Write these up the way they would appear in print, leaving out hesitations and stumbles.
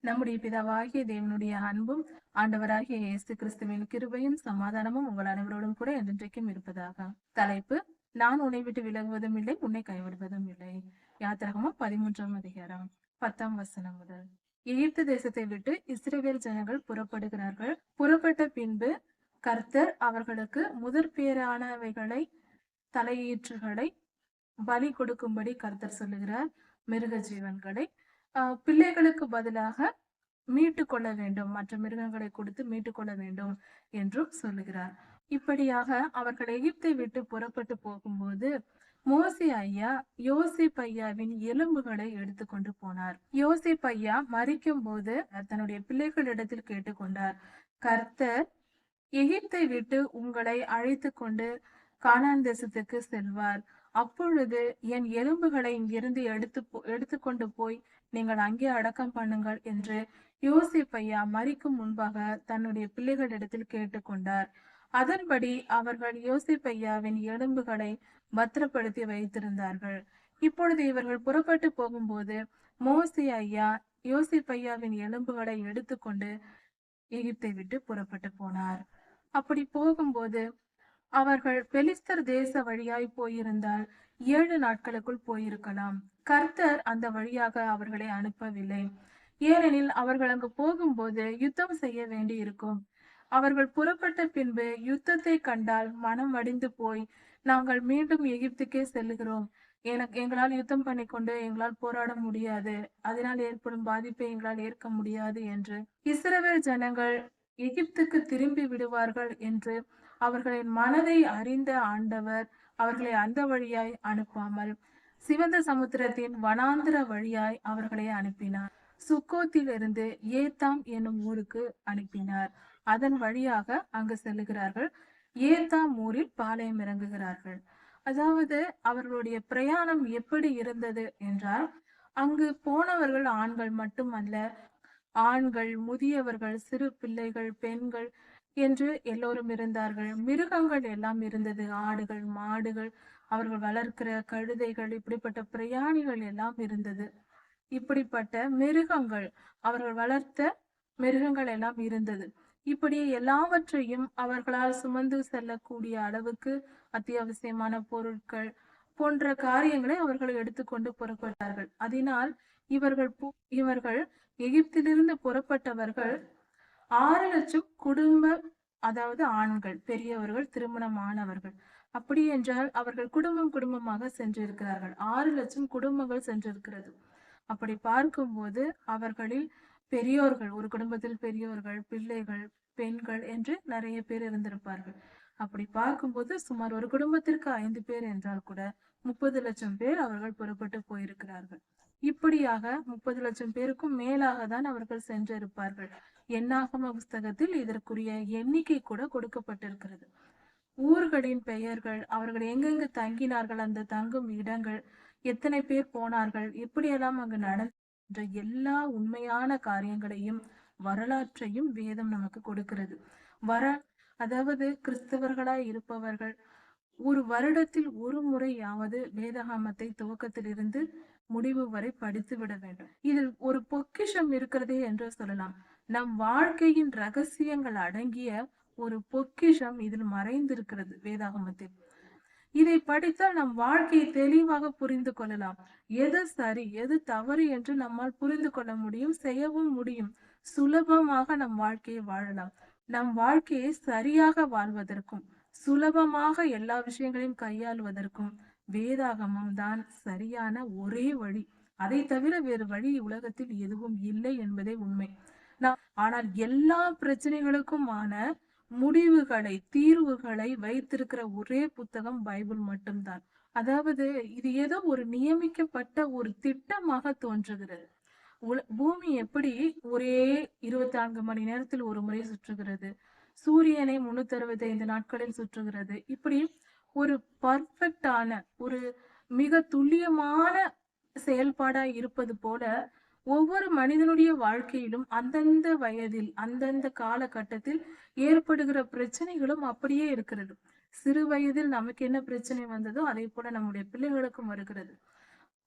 நம்முடைய பிதாவாகிய தேவனுடைய அன்பும் ஆண்டவராகிய இயேசு கிறிஸ்துவின் கிருபையும் சமாதானமும் உங்கள் அனைவரோடும் கூட என்றென்றைக்கும் இருப்பதாக. தலைப்பு: நான் உன்னை விட்டு விலகுவதும் இல்லை, உன்னை கைவிடுவதும் இல்லை. யாத்திராகமம் 13ஆம் அதிகாரம் 10ஆம் வசனம் முதல். எகிப்து தேசத்தை விட்டு இஸ்ரவேல் ஜனங்கள் புறப்படுகிறார்கள். புறப்பட்ட பின்பு கர்த்தர் அவர்களுக்கு முதற் பேரானவைகளை, தலையீற்றுகளை பலி கொடுக்கும்படி கர்த்தர் சொல்லுகிறார். மிருக ஜீவன்களை பிள்ளைகளுக்கு பதிலாக மீட்டு கொள்ள வேண்டும், மற்ற மிருகங்களை கொடுத்து மீட்டு கொள்ள வேண்டும் என்றும் சொல்லுகிறார். இப்படியாக அவர்கள் எகிப்தை விட்டு புறப்பட்டு போகும்போது மோசே ஐயா யோசேப் ஐயாவின் எலும்புகளை எடுத்துக்கொண்டு போனார். யோசேப் ஐயா மரிக்கும் போது தன்னுடைய பிள்ளைகளிடத்தில் கேட்டுக்கொண்டார், கர்த்தர் எகிப்தை விட்டு உங்களை அழைத்து கொண்டு கானான் தேசத்துக்கு செல்வார். அப்பொழுது என் எலும்புகளை இங்கிருந்து எடுத்துக்கொண்டு போய் நீங்கள் அங்கே அடக்கம் பண்ணுங்கள் என்று யோசேப் ஐயா மரிக்கும் முன்பாக தன்னுடைய பிள்ளைகளிடத்தில் கேட்டுக்கொண்டார். அதன்படி அவர்கள் யோசேப் ஐயாவின் எலும்புகளை பத்திரப்படுத்தி வைத்திருந்தார்கள். இப்பொழுது இவர்கள் புறப்பட்டு போகும்போது மோசே ஐயா யோசேப் ஐயாவின் எலும்புகளை எடுத்துக்கொண்டு எகிப்தை விட்டு புறப்பட்டு போனார். அப்படி போகும்போது அவர்கள் பெலிஸ்தர் தேச வழியாய் போயிருந்தால் 7 நாட்களுக்குள் போயிருக்கலாம். கர்த்தர் அந்த வழியாக அவர்களை அனுப்பவில்லை. ஏனெனில் அவர்கள் அங்கு போகும்போது யுத்தம் செய்ய வேண்டி இருக்கும். அவர்கள் புறப்பட்ட பின்பு யுத்தத்தை கண்டால் மனம் அடிந்து போய், நாங்கள் மீண்டும் எகிப்துக்கே செல்லுகிறோம், எங்களால் யுத்தம் பண்ணிக்கொண்டு எங்களால் போராட முடியாது, அதனால் ஏற்படும் பாதிப்பை எங்களால் ஏற்க முடியாது என்று இஸ்ரவேல் ஜனங்கள் எகிப்துக்கு திரும்பி விடுவார்கள் என்று அவர்களின் மனதை அறிந்த ஆண்டவர் அவர்களை அந்த வழியாய் அனுப்பாமல் சிவந்த சமுத்திரத்தின் வனாந்திர வழியாய் அவர்களை அனுப்பினார். சுக்கோத்திலிருந்து ஏத்தாம் என்னும் ஊருக்கு அனுப்பினார். அதன் வழியாக அங்கு செல்லுகிறார்கள். ஏத்தாம் ஊரில் பாளையம் இறங்குகிறார்கள். அதாவது அவர்களுடைய பிரயாணம் எப்படி இருந்தது என்றால், அங்கு போனவர்கள் ஆண்கள் மட்டுமல்ல, ஆண்கள், முதியவர்கள், சிறு பிள்ளைகள், பெண்கள் என்று எல்லோரும் இருந்தார்கள். மிருகங்கள் எல்லாம் இருந்தது. ஆடுகள், மாடுகள், அவர்கள் வளர்க்கிற கழுதைகள், இப்படிப்பட்ட பிரயாணிகள் எல்லாம் இருந்தது. இப்படிப்பட்ட மிருகங்கள், அவர்கள் வளர்த்த மிருகங்கள் எல்லாம் இருந்தது. இப்படி எல்லாவற்றையும் அவர்களால் சுமந்து செல்லக்கூடிய அளவுக்கு அத்தியாவசியமான பொருட்கள் போன்ற காரியங்களை அவர்கள் எடுத்துக்கொண்டு புறப்பட்டார்கள். அதனால் இவர்கள் எகிப்திலிருந்து புறப்பட்டவர்கள் 6 லட்சம் குடும்ப, அதாவது ஆண்கள், பெரியவர்கள், திருமணமானவர்கள். அப்படி என்றால் அவர்கள் குடும்பமாக சென்றிருக்கிறார்கள். 6 லட்சம் குடும்பங்கள் சென்றிருக்கிறது. அப்படி பார்க்கும்போது அவர்களில் பெரியோர்கள், ஒரு குடும்பத்தில் பெரியோர்கள், பிள்ளைகள், பெண்கள் என்று நிறைய பேர் இருந்திருப்பார்கள். அப்படி பார்க்கும்போது சுமார் ஒரு குடும்பத்திற்கு 5 பேர் என்றால் கூட 30 லட்சம் பேர் அவர்கள் புறப்பட்டு போயிருக்கிறார்கள். இப்படியாக 30 லட்சம் பேருக்கும் மேலாக தான் அவர்கள் சென்றிருப்பார்கள். என்னாகம புஸ்தகத்தில் இதற்குரிய எண்ணிக்கை கூட கொடுக்கப்பட்டிருக்கிறது. ஊர்களின் பெயர்கள், அவர்கள் எங்கெங்கு தங்கினார்கள், அந்த தங்கும் இடங்கள், எத்தனை பேர் போனார்கள், எப்படியெல்லாம் அங்கு நடந்த எல்லா உண்மையான காரியங்களையும் வரலாற்றையும் வேதம் நமக்கு கொடுக்கிறது. அதாவது கிறிஸ்தவர்களாய் இருப்பவர்கள் ஒரு வருடத்தில் ஒரு முறையாவது வேதாகமத்தை துவக்கத்திலிருந்து முடிவு வரை படித்து விட வேண்டும். இதில் ஒரு பொக்கிஷம் இருக்கிறதே என்று சொல்லலாம். நம் வாழ்க்கையின் ரகசியங்கள் அடங்கிய ஒரு பொக்கிஷம் இதில் மறைந்திருக்கிறது வேதாகமத்தில். இதை படித்தால் நம் வாழ்க்கையை தெளிவாக புரிந்து கொள்ளலாம். எது சரி, எது தவறு என்று நம்மால் புரிந்து கொள்ள முடியும், செய்யவும் முடியும். சுலபமாக நம் வாழ்க்கையை வாழலாம். நம் வாழ்க்கையை சரியாக வாழ்வதற்கும் சுலபமாக எல்லா விஷயங்களையும் கையாளுவதற்கும் வேதாகமம் தான் சரியான ஒரே வழி. அதை தவிர வேறு வழி உலகத்தில் எதுவும் இல்லை என்பதே உண்மை. ஆனால் எல்லா பிரச்சனைகளுக்குமான முடிவுகளை, தீர்வுகளை வைத்திருக்கிற ஒரே புத்தகம் பைபிள் மட்டும்தான். அதாவது இது ஏதோ ஒரு நியமிக்கப்பட்ட ஒரு திட்டமாக தோன்றுகிறது. பூமி எப்படி ஒரே 24 மணி நேரத்தில் ஒரு முறை சுற்றுகிறது, சூரியனை 365 நாட்களில் சுற்றுகிறது. இப்படி ஒரு பர்ஃபெக்டான, ஒரு மிக துல்லியமான செயல்பாடா இருப்பது போல ஒவ்வொரு மனிதனுடைய வாழ்க்கையிலும் அந்தந்த வயதில், அந்தந்த காலகட்டத்தில் ஏற்படுகிற பிரச்சனைகளும் அப்படியே இருக்கிறது. சிறு வயதில் நமக்கு என்ன பிரச்சனை வந்ததோ அதே போல நம்முடைய பிள்ளைகளுக்கும் வருகிறது.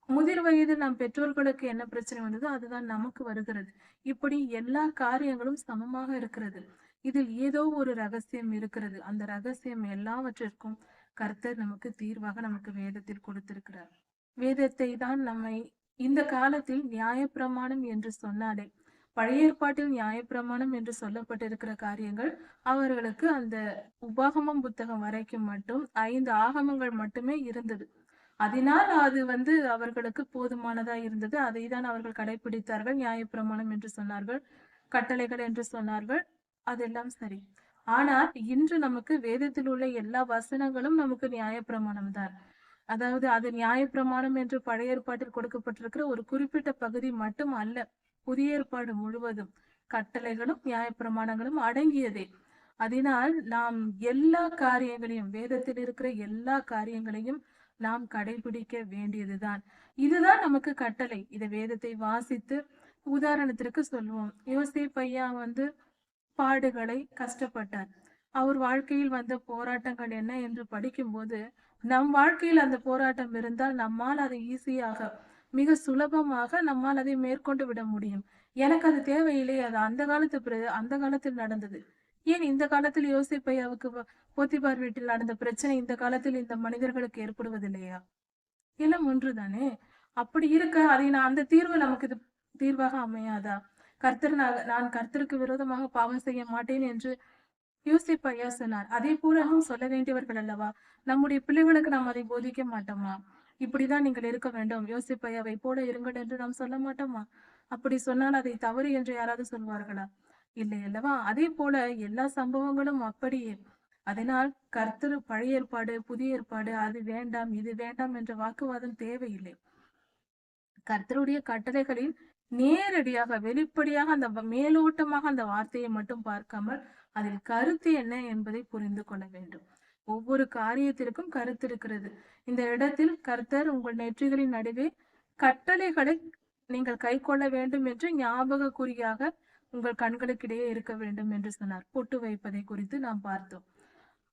முதிர் வயதில் நம் பெற்றோர்களுக்கு என்ன பிரச்சனை வந்ததோ அதுதான் நமக்கு வருகிறது. இப்படி எல்லா காரியங்களும் சமமாக இருக்கிறது. இதில் ஏதோ ஒரு ரகசியம் இருக்கிறது. அந்த ரகசியம் எல்லாவற்றிற்கும் கர்த்தர் நமக்கு தீர்வாக நமக்கு வேதத்தில் கொடுத்திருக்கிறார். வேதத்தை தான் நம்மை இந்த காலத்தில் நியாயப்பிரமாணம் என்று சொன்னாலே, பழைய ஏற்பாட்டில் நியாயப்பிரமாணம் என்று சொல்லப்பட்டிருக்கிற காரியங்கள் அவர்களுக்கு அந்த உபாகமம் புத்தகம் வரைக்கும் மட்டும் 5 ஆகமங்கள் மட்டுமே இருந்தது. அதனால் அது அவர்களுக்கு போதுமானதா இருந்தது. அதை தான் அவர்கள் கடைபிடித்தார்கள். நியாயப்பிரமாணம் என்று சொன்னார்கள், கட்டளைகள் என்று சொன்னார்கள். அதெல்லாம் சரி. ஆனால் இன்று நமக்கு வேதத்தில் உள்ள எல்லா வசனங்களும் நமக்கு நியாயப்பிரமாணம் தான். அதாவது அது நியாயப்பிரமாணம் என்று பழைய ஏற்பாட்டில் கொடுக்கப்பட்டிருக்கிற ஒரு குறிப்பிட்ட பகுதி மட்டும் அல்ல. புதிய ஏற்பாடு முழுவதும் கட்டளைகளும் நியாயப்பிரமாணங்களும் அடங்கியதே. அதனால் நாம் எல்லா காரியங்களையும், வேதத்தில் இருக்கிற எல்லா காரியங்களையும் நாம் கடைபிடிக்க வேண்டியதுதான். இதுதான் நமக்கு கட்டளை. இத வேதத்தை வாசித்து உதாரணத்திற்கு சொல்லுவோம். யோசேப்பு ஐயா பாடுகளை கஷ்டப்பட்டார். அவர் வாழ்க்கையில் வந்த போராட்டங்கள் என்ன என்று படிக்கும்போது, நம் வாழ்க்கையில் அந்த போராட்டம் இருந்தால் நம்மால் அதை ஈஸியாக, மிக சுலபமாக நம்மால் அதை மேற்கொண்டு விட முடியும். எனக்கு அது தேவையில்லை. அது அந்த காலத்தில் நடந்தது. ஏன் இந்த காலத்தில் யோசேப்பு ஐயாவுக்கு போத்திபார் வீட்டில் நடந்த பிரச்சனை இந்த காலத்தில் இந்த மனிதர்களுக்கு ஏற்படுவதில்லையா? எல்லாம் ஒன்றுதானே. அப்படி இருக்க அதை அந்த தீர்வு நமக்கு இது தீர்வாக அமையாதா? நான் கர்த்தருக்கு விரோதமாக பாவம் செய்ய மாட்டேன் என்று யோசேப்பு ஐயா சொன்னார். அதே போல நாம் சொல்ல வேண்டியவர்கள் அல்லவா? நம்முடைய பிள்ளைகளுக்கு நாம் அதை போதிக்க மாட்டோமா? இப்படிதான் நீங்கள் இருக்க வேண்டும், யோசேப்பு ஐயாவை போல இருங்கள் என்று நாம் சொல்ல மாட்டோமா? அப்படி சொன்னால் அதை தவறு என்று யாராவது சொல்வார்களா? இல்லை அல்லவா? அதே போல எல்லா சம்பவங்களும் அப்படியே. அதனால் கர்த்தர் பழைய ஏற்பாடு, புதிய ஏற்பாடு, அது வேண்டாம் இது வேண்டாம் என்ற வாக்குவாதம் தேவையில்லை. கர்த்தருடைய கட்டளைகளில் நேரடியாக, வெளிப்படையாக, அந்த மேலோட்டமாக அந்த வார்த்தையை மட்டும் பார்க்காமல் அதில் கருத்து என்ன என்பதை புரிந்து கொள்ள வேண்டும். ஒவ்வொரு காரியத்திற்கும் கருத்து இருக்கிறது. இந்த இடத்தில் கர்த்தர் உங்கள் நெற்றிகளின் நடுவே கட்டளைகளை நீங்கள் கை கொள்ள வேண்டும் என்று ஞாபக குறியாக உங்கள் கண்களுக்கிடையே இருக்க வேண்டும் என்று சொன்னார். பொட்டு வைப்பதை குறித்து நாம் பார்த்தோம்.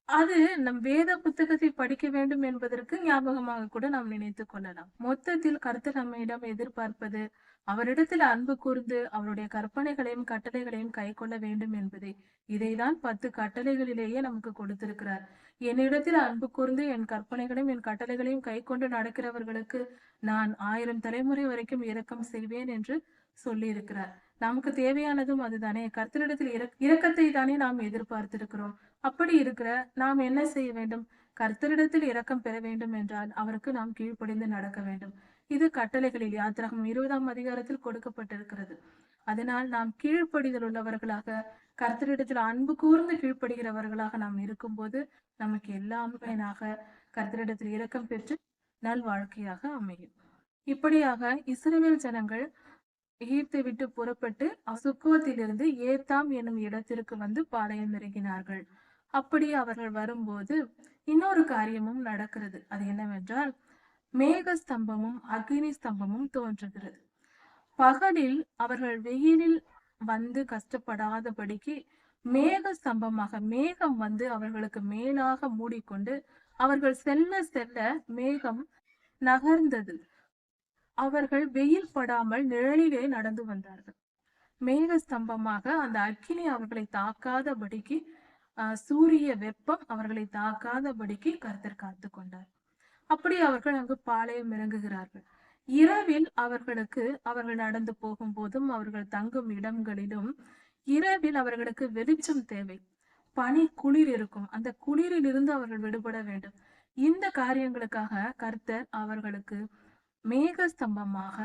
அது நம் வேத புத்தகத்தை படிக்க வேண்டும் என்பதற்கு ஞாபகமாக கூட நாம் நினைத்துக் கொள்ளலாம். மொத்தத்தில் கர்த்தர் நம்மிடம் எதிர்பார்ப்பது அவரிடத்தில் அன்பு கூர்ந்து அவருடைய கற்பனைகளையும் கட்டளைகளையும் கை கொள்ள வேண்டும் என்பதே. இதைதான் 10 கட்டளைகளிலேயே நமக்கு கொடுத்திருக்கிறார். என்னிடத்தில் அன்பு கூர்ந்து என் கற்பனைகளையும் என் கட்டளைகளையும் கை கொண்டு நடக்கிறவர்களுக்கு நான் 1000 தலைமுறை வரைக்கும் இரக்கம் செய்வேன் என்று சொல்லி இருக்கிறார். நமக்கு தேவையானதும் அதுதானே. கர்த்தரிடத்தில் இரக்கத்தை தானே நாம் எதிர்பார்த்திருக்கிறோம். அப்படி இருக்கிற நாம் என்ன செய்ய வேண்டும்? கர்த்தரிடத்தில் இரக்கம் பெற வேண்டும் என்றால் அவருக்கு நாம் கீழ்ப்படிந்து நடக்க வேண்டும். இது கட்டளைகளில் யாத்திராகமம் 20ஆம் அதிகாரத்தில் கொடுக்கப்பட்டிருக்கிறது. அதனால் நாம் கீழ்ப்படிதல் உள்ளவர்களாக, கர்த்தரிடத்தில் அன்பு கூர்ந்து கீழ்ப்படுகிறவர்களாக நாம் இருக்கும்போது நமக்கு எல்லாமே கர்த்தரிடத்தில் இரக்கம் பெற்று நல் வாழ்க்கையாக அமையும். இப்படியாக இஸ்ரவேல் ஜனங்கள் எகிப்தை விட்டு புறப்பட்டு சுக்கோத்திலிருந்து ஏத்தாம் என்னும் இடத்திற்கு வந்து பாளையம் இறங்கினார்கள். அப்படி அவர்கள் வரும்போது இன்னொரு காரியமும் நடக்கிறது. அது என்னவென்றால், மேக ஸ்தம்பமும் அக்னி ஸ்தம்பமும் தோன்றுகிறது. பகலில் அவர்கள் வெயிலில் வந்து கஷ்டப்படாதபடிக்கு மேக ஸ்தம்பமாக, மேகம் அவர்களுக்கு மேலாக மூடிக்கொண்டு அவர்கள் செல்ல செல்ல மேகம் நகர்ந்தது. அவர்கள் வெயில் படாமல் நிழலிலே நடந்து வந்தார்கள். மேக ஸ்தம்பமாக அந்த அக்கினி அவர்களை தாக்காதபடிக்கு, சூரிய வெப்பம் அவர்களை தாக்காதபடிக்கு கர்த்தர் காத்து கொண்டார். அப்படி அவர்கள் அங்கு பாளையம் இறங்குகிறார்கள். இரவில் அவர்கள் நடந்து போகும் போதும் அவர்கள் தங்கும் இடங்களிலும் இரவில் அவர்களுக்கு வெளிச்சம் தேவை. பனி குளிர் இருக்கும். அந்த குளிரில் இருந்து அவர்கள் விடுபட வேண்டும். இந்த காரியங்களுக்காக கர்த்தர் அவர்களுக்கு மேக ஸ்தம்பமாக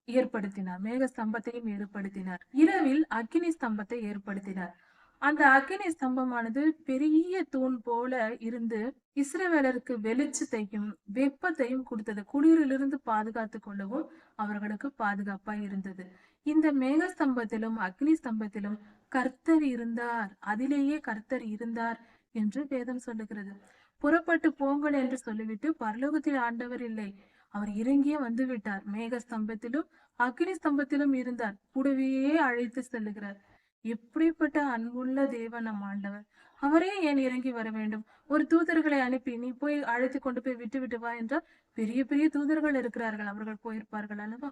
ஏற்படுத்தினார். மேக ஸ்தம்பத்தையும் ஏற்படுத்தினார். இரவில் அக்கினி ஸ்தம்பத்தை ஏற்படுத்தினார். அந்த அக்கினி ஸ்தம்பமானது பெரிய தூண் போல இருந்து இஸ்ரவேலருக்கு வெளிச்சத்தையும் வெப்பத்தையும் கொடுத்தது. குளிரிலிருந்து பாதுகாத்து கொள்ளவும் அவர்களுக்கு பாதுகாப்பாய் இருந்தது. இந்த மேக ஸ்தம்பத்திலும் அக்னி ஸ்தம்பத்திலும் கர்த்தர் இருந்தார். அதிலேயே கர்த்தர் இருந்தார் என்று வேதம் சொல்லுகிறது. புறப்பட்டு போங்கள் என்று சொல்லிவிட்டு பரலோகத்தில் ஆண்டவர் இல்லை, அவர் இறங்கியே வந்து விட்டார். மேக ஸ்தம்பத்திலும் அக்னி ஸ்தம்பத்திலும் இருந்தார். கூடவே அழைத்து செல்லுகிறார். எப்படிப்பட்ட அன்புள்ள தேவன் நம் ஆண்டவர். அவரே ஏன் இறங்கி வர வேண்டும்? ஒரு தூதர்களை அனுப்பி நீ போய் அழைத்து கொண்டு போய் விட்டு விட்டு வா என்றால் பெரிய பெரிய தூதர்கள் இருக்கிறார்கள், அவர்கள் போயிருப்பார்கள் அல்லவா?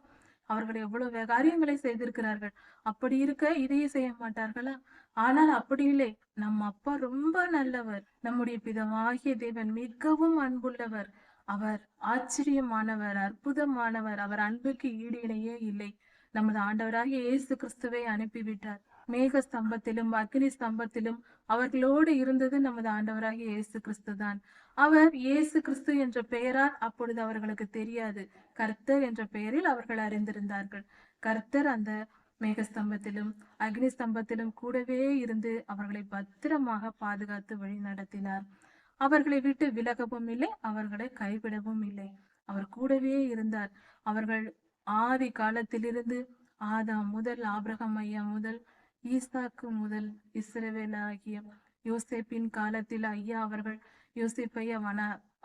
அவர்கள் எவ்வளவு காரியங்களை செய்திருக்கிறார்கள். அப்படி இருக்க இதையே செய்ய மாட்டார்களா? ஆனால் அப்படி இல்லை. நம் அப்பா ரொம்ப நல்லவர். நம்முடைய பிதாவாகிய தேவன் மிகவும் அன்புள்ளவர். அவர் ஆச்சரியமானவர், அற்புதமானவர். அவர் அன்புக்கு ஈடு இணையே இல்லை. நமது ஆண்டவராகிய இயேசு கிறிஸ்துவை அனுப்பிவிட்டார். மேக ஸ்தம்பத்திலும் அக்னி ஸ்தம்பத்திலும் அவர்களோடு இருந்தது நமது ஆண்டவராகிய இயேசு கிறிஸ்து தான். அவர் இயேசு கிறிஸ்து என்ற பெயரால் அப்பொழுது அவர்களுக்கு தெரியாது. கர்த்தர் என்ற பெயரில் அவர்கள் அறிந்திருந்தார்கள். கர்த்தர் அந்த மேகஸ்தம்பத்திலும் அக்னி ஸ்தம்பத்திலும் கூடவே இருந்து அவர்களை பத்திரமாக பாதுகாத்து வழி நடத்தினார். அவர்களை விட்டு விலகவும் இல்லை, அவர்களை கைவிடவும் இல்லை. அவர் கூடவே இருந்தார். அவர்கள் ஆதி காலத்திலிருந்து ஆதாம் முதல், ஆபிரகாம் ஐயா முதல், ஈசாக்கு முதல், இஸ்ரவேல் ஆகிய யோசேப்பின் காலத்தில் ஐயா அவர்கள் யோசேப்பையா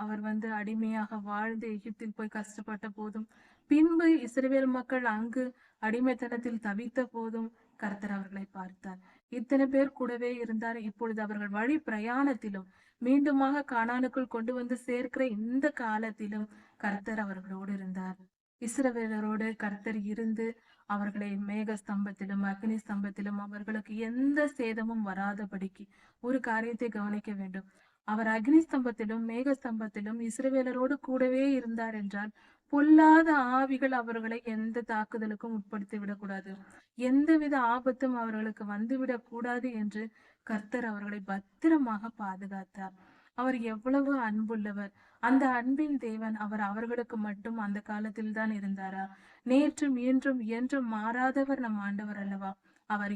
அவர் அடிமையாக வாழ்ந்து எகிப்தில் போய் கஷ்டப்பட்ட போதும், பின்பு இஸ்ரவேல் மக்கள் அங்கு அடிமைத்தனத்தில் தவித்த போதும் கர்த்தர் அவர்களை பார்த்தார். இத்தனை பேர் கூடவே இருந்தார். இப்பொழுது அவர்கள் வழி பிரயாணத்திலும் மீண்டுமாக கானானுக்குள் கொண்டு வந்து சேர்க்கிற இந்த காலத்திலும் கர்த்தர் அவர்களோடு இருந்தார். இஸ்ரவேலரோடு கர்த்தர் இருந்து அவர்களை மேக ஸ்தம்பத்திலும் அக்னி ஸ்தம்பத்திலும் அவர்களுக்கு எந்த சேதமும் வராதபடிக்கு ஒரு காரியத்தை கவனிக்க வேண்டும். அவர் அக்னி ஸ்தம்பத்திலும் மேக ஸ்தம்பத்திலும் இஸ்ரவேலரோடு கூடவே இருந்தார் என்றால் பொல்லாத ஆவிகள் அவர்களை எந்த தாக்குதலுக்கும் உட்படுத்தி விடக்கூடாது, எந்தவித ஆபத்தும் அவர்களுக்கு வந்துவிடக் கூடாது என்று கர்த்தர் அவர்களை பத்திரமாக பாதுகாத்தார். அவர் எவ்வளவு அன்புள்ளவர்! அந்த அன்பின் தேவன் அவர் அவர்களுக்கு மட்டும் அந்த காலத்தில் தான் இருந்தாரா? நேற்றும் இன்றும் என்றும் மாறாதவர் நம் ஆண்டவர் அல்லவா? அவர்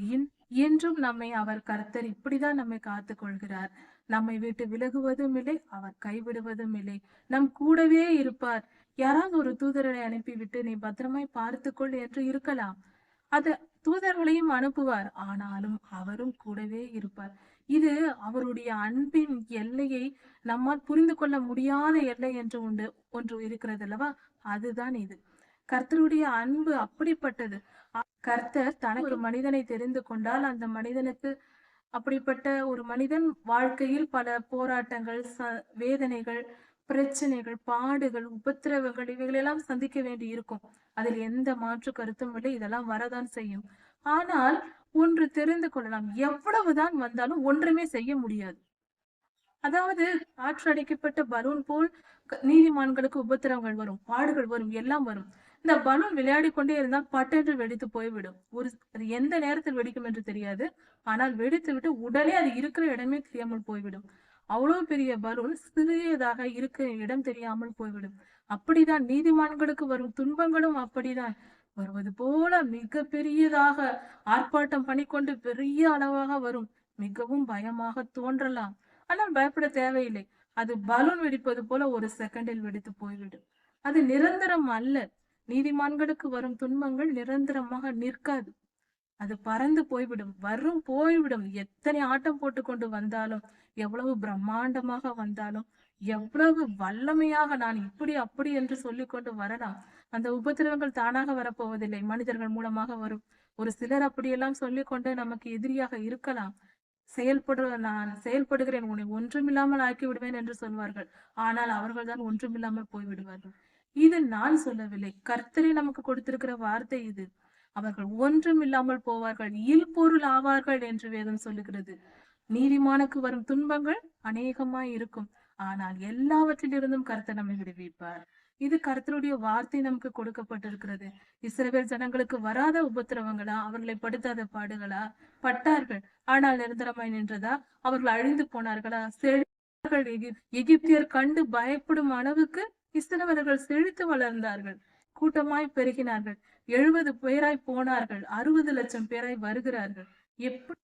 என்றும் அவர் கர்த்தர் இப்படிதான் நம்மை காத்து கொள்கிறார். நம்மை விட்டு விலகுவதும் இல்லை, அவர் கைவிடுவதும் இல்லை. நம் கூடவே இருப்பார். யாராவது ஒரு தூதரை அனுப்பிவிட்டு நீ பத்திரமாய் பார்த்துக்கொள் என்று இருக்கலாம். அது தூதர்களையும் அனுப்புவார், ஆனாலும் அவரும் கூடவே இருப்பார். இது அவருடைய அன்பின் எல்லையை நம்மால் புரிந்து கொள்ள முடியாத எல்லை என்று ஒன்று இருக்கிறது அல்லவா? அதுதான் இது. கர்த்தருடைய அன்பு அப்படிப்பட்டது. கர்த்தர் தனக்கு ஒரு மனிதனை தெரிந்து கொண்டால் அந்த மனிதனுக்கு அப்படிப்பட்ட ஒரு மனிதன் வாழ்க்கையில் பல போராட்டங்கள், வேதனைகள், பிரச்சனைகள், பாடுகள், உபத்திரவங்கள் இவைகளெல்லாம் சந்திக்க வேண்டி இருக்கும். அதில் எந்த மாற்று கருத்தும் இல்லை. இதெல்லாம் வரதான் செய்யும். ஆனால் ஒன்று தெரிந்து கொள்ளலாம், எவ்வளவுதான் வந்தாலும் ஒன்றுமே செய்ய முடியாது. அதாவது காற்றடைக்கப்பட்ட பலூன் போல் நீதிமான்களுக்கு உபத்திரவங்கள் வரும், பாடுகள் வரும், எல்லாம் வரும். இந்த பலூன் விளையாடி கொண்டே இருந்தால் பட்டென்று வெடித்து போய்விடும். அது எந்த நேரத்தில் வெடிக்கும் என்று தெரியாது. ஆனால் வெடித்து விட்டு உடனே அது இருக்கிற இடமே தெரியாமல் போய்விடும். அவ்வளவு பெரிய பலூன் சிறியதாக இருக்கிற இடம் தெரியாமல் போய்விடும். அப்படிதான் நீதிமான்களுக்கு வரும் துன்பங்களும் அப்படிதான் வருவது போல மிக பெரியதாக ஆர்ப்பாட்டம் பண்ணிக்கொண்டு பெரிய அளவாக வரும். மிகவும் பயமாக தோன்றலாம், ஆனால் பயப்பட தேவையில்லை. அது பலூன் வெடிப்பது போல ஒரு செகண்டில் வெடித்து போய்விடும். அது நிரந்தரம் அல்ல. நீதிமான்களுக்கு வரும் துன்பங்கள் நிரந்தரமாக நிற்காது. அது பறந்து போய்விடும், வரும் போய்விடும். எத்தனை ஆட்டம் போட்டு கொண்டு வந்தாலும், எவ்வளவு பிரம்மாண்டமாக வந்தாலும், எவ்வளவு வல்லமையாக நான் இப்படி அப்படி என்று சொல்லிக் கொண்டு வரலாம், அந்த உபத்திரவங்கள் தானாக வரப்போவதில்லை, மனிதர்கள் மூலமாக வரும். ஒரு சிலர் அப்படியெல்லாம் சொல்லிக் கொண்டு நமக்கு எதிரியாக இருக்கலாம். நான் செயல்படுகிறேன், உன்னை ஒன்றுமில்லாமல் ஆக்கி விடுவேன் என்று சொல்வார்கள். ஆனால் அவர்கள் தான் ஒன்றுமில்லாமல் போய்விடுவார்கள். இது நான் சொல்லவில்லை, கர்த்தரை நமக்கு கொடுத்திருக்கிற வார்த்தை இது. அவர்கள் ஒன்றும் இல்லாமல் போவார்கள், இல்பொருள் ஆவார்கள் என்று வேதம் சொல்லுகிறது. நீதிமானுக்கு வரும் துன்பங்கள் அநேகமாய் இருக்கும், ஆனால் எல்லாவற்றிலிருந்தும் கர்த்தர் நம்மை விடுவிப்பார். இது கர்த்தருடைய வார்த்தை நமக்கு கொடுக்கப்பட்டிருக்கிறது. இஸ்ரவேல் ஜனங்களுக்கு வராத உபத்திரவங்களா? அவர்களை படுத்தாத பாடுகளா? பட்டார்கள், ஆனால் நிரந்தரமாய் நின்றதா? அவர்கள் அழிந்து போனார்களா? எகிப்தியர் கண்டு பயப்படும் அளவுக்கு இஸ்ரவேலர்கள் செழித்து வளர்ந்தார்கள், கூட்டமாய் பெருகினார்கள். 70 பேராய் போனார்கள், 60 லட்சம் பேராய் வருகிறார்கள். எப்படி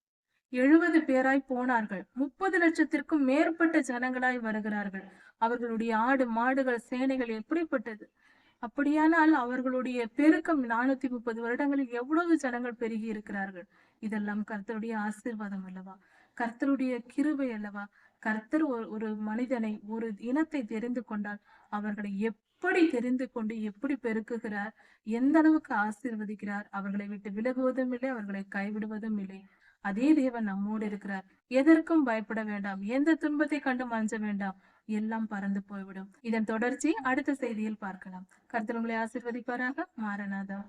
70 பேராய் போனார்கள், 30 லட்சத்திற்கும் மேற்பட்ட ஜனங்களாய் வருகிறார்கள். அவர்களுடைய ஆடு மாடுகள் சேனைகள் எப்படிப்பட்டது? அப்படியானால் அவர்களுடைய பெருக்கம் 430 வருடங்களில் எவ்வளவு ஜனங்கள் பெருகி இருக்கிறார்கள். இதெல்லாம் கர்த்தருடைய ஆசீர்வாதம் அல்லவா? கர்த்தருடைய கிருபை அல்லவா? கர்த்தர் ஒரு மனிதனை, ஒரு இனத்தை தெரிந்து கொண்டால் அவர்களை எப்படி தெரிந்து கொண்டு எப்படி பெருக்குகிறார், எந்த அளவுக்கு ஆசீர்வதிக்கிறார். அவர்களை விட்டு விலகுவதும் இல்லை, அவர்களை கைவிடுவதும் இல்லை. அதே தேவன் நம்மோடு இருக்கிறார். எதற்கும் பயப்பட வேண்டாம், எந்த துன்பத்தை கண்டு அஞ்ச வேண்டாம், எல்லாம் பறந்து போய்விடும். இதன் தொடர்ச்சி அடுத்த செய்தியில் பார்க்கலாம். கர்த்தர் உங்களை ஆசீர்வதிப்பாராக. மாரநாதா.